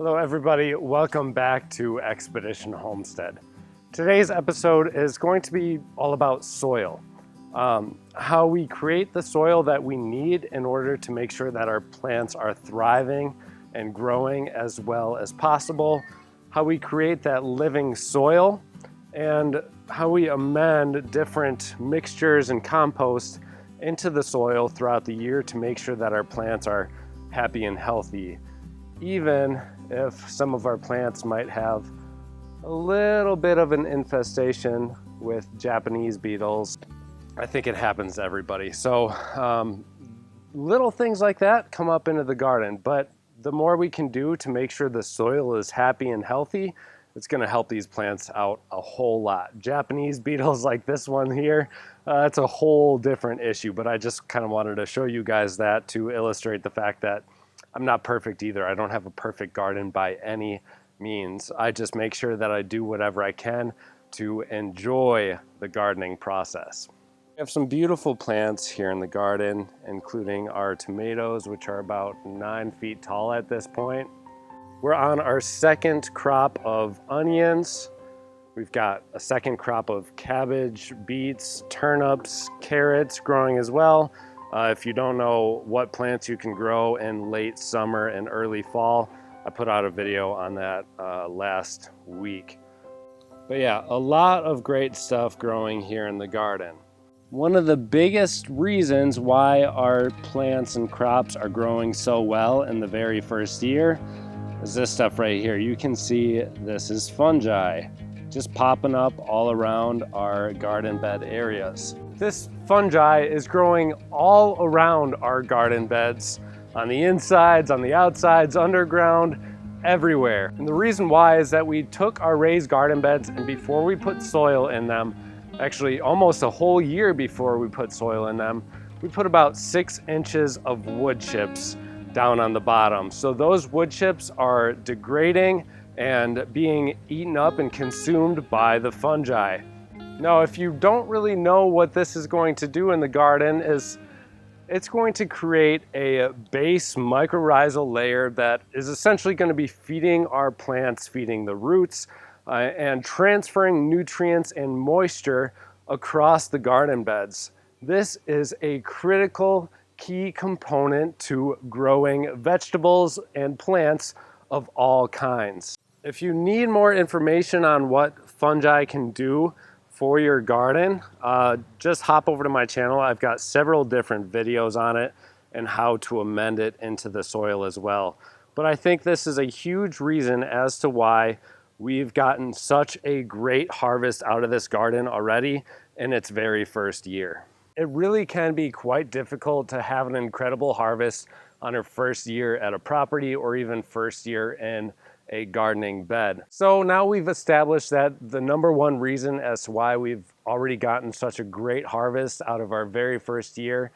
Hello everybody, welcome back to Expedition Homestead. Today's episode is going to be all about soil. How we create the soil that we need in order to make sure that our plants are thriving and growing as well as possible. How we create that living soil and how we amend different mixtures and compost into the soil throughout the year to make sure that our plants are happy and healthy, even if some of our plants might have a little bit of an infestation with Japanese beetles. I think it happens to everybody. So little things like that come up into the garden, but the more we can do to make sure the soil is happy and healthy, it's going to help these plants out a whole lot. Japanese beetles like this one here, it's a whole different issue, but I just kind of wanted to show you guys that to illustrate the fact that I'm not perfect either. I don't have a perfect garden by any means. I just make sure that I do whatever I can to enjoy the gardening process. We have some beautiful plants here in the garden, including our tomatoes, which are about 9 feet tall at this point. We're on our second crop of onions. We've got a second crop of cabbage, beets, turnips, carrots growing as well. If you don't know what plants you can grow in late summer and early fall, I put out a video on that last week. But yeah, a lot of great stuff growing here in the garden. One of the biggest reasons why our plants and crops are growing so well in the very first year is this stuff right here. You can see this is fungi just popping up all around our garden bed areas. This fungi is growing all around our garden beds, on the insides, on the outsides, underground, everywhere. And the reason why is that we took our raised garden beds and before we put soil in them, actually almost a whole year before we put soil in them, we put about 6 inches of wood chips down on the bottom. So those wood chips are degrading and being eaten up and consumed by the fungi. Now, if you don't really know what this is going to do in the garden, it's going to create a base mycorrhizal layer that is essentially going to be feeding our plants, feeding the roots, and transferring nutrients and moisture across the garden beds. This is a critical key component to growing vegetables and plants of all kinds. If you need more information on what fungi can do for your garden, just hop over to my channel. I've got several different videos on it and how to amend it into the soil as well. But I think this is a huge reason as to why we've gotten such a great harvest out of this garden already in its very first year. It really can be quite difficult to have an incredible harvest on your first year at a property or even first year in a gardening bed. So now we've established that the number one reason as to why we've already gotten such a great harvest out of our very first year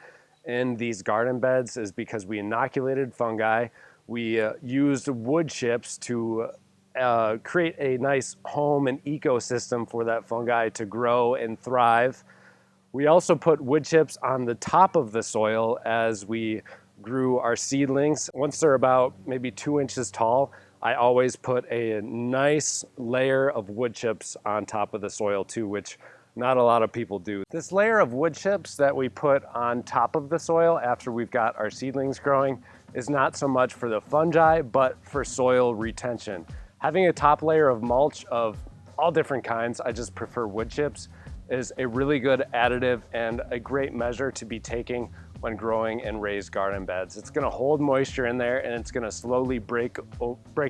in these garden beds is because we inoculated fungi. We used wood chips to create a nice home and ecosystem for that fungi to grow and thrive. We also put wood chips on the top of the soil as we grew our seedlings. Once they're about maybe 2 inches tall, I always put a nice layer of wood chips on top of the soil too, which not a lot of people do. This layer of wood chips that we put on top of the soil after we've got our seedlings growing is not so much for the fungi, but for soil retention. Having a top layer of mulch of all different kinds, I just prefer wood chips, is a really good additive and a great measure to be taking when growing in raised garden beds. It's gonna hold moisture in there and it's gonna slowly break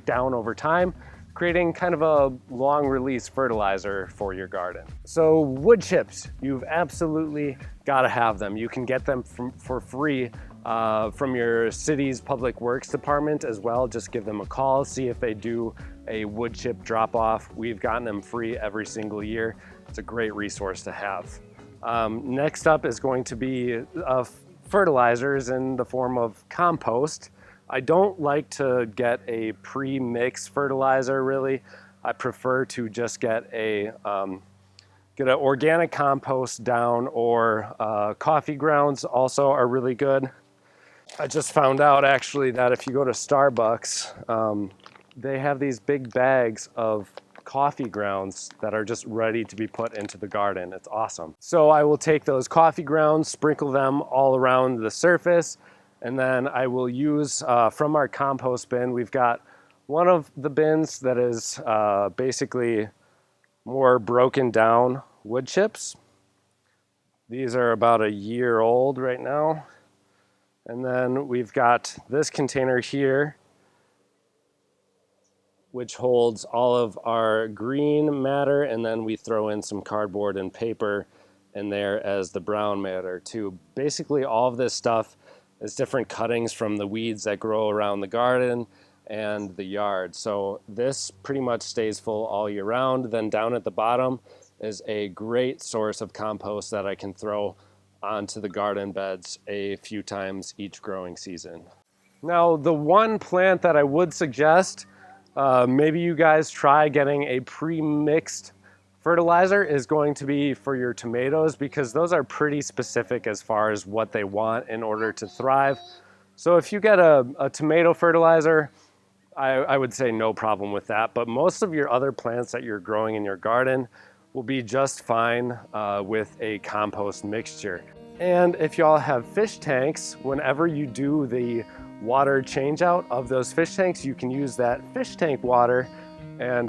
down over time, creating kind of a long release fertilizer for your garden. So wood chips, you've absolutely gotta have them. You can get them for free from your city's public works department as well. Just give them a call, see if they do a wood chip drop off. We've gotten them free every single year. It's a great resource to have. Next up is going to be fertilizers in the form of compost. I don't like to get a pre-mix fertilizer really. I prefer to just get an organic compost down, or coffee grounds also are really good. I just found out actually that if you go to Starbucks, they have these big bags of coffee grounds that are just ready to be put into the garden. It's awesome. So I will take those coffee grounds, sprinkle them all around the surface, and then I will use from our compost bin. We've got one of the bins that is basically more broken down wood chips. These are about a year old right now. And then we've got this container here, which holds all of our green matter, and then we throw in some cardboard and paper in there as the brown matter too. Basically all of this stuff is different cuttings from the weeds that grow around the garden and the yard. So this pretty much stays full all year round. Then down at the bottom is a great source of compost that I can throw onto the garden beds a few times each growing season. Now, the one plant that I would suggest maybe you guys try getting a pre-mixed fertilizer is going to be for your tomatoes, because those are pretty specific as far as what they want in order to thrive. So if you get a tomato fertilizer, I would say no problem with that, but most of your other plants that you're growing in your garden will be just fine with a compost mixture. And if y'all have fish tanks, whenever you do the water change out of those fish tanks, you can use that fish tank water and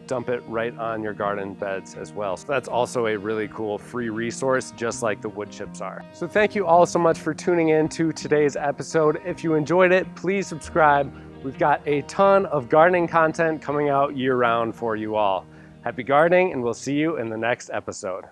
dump it right on your garden beds as well. So that's also a really cool free resource, just like the wood chips are. So thank you all so much for tuning in to today's episode. If you enjoyed it, please subscribe. We've got a ton of gardening content coming out year round for you all. Happy gardening, and we'll see you in the next episode.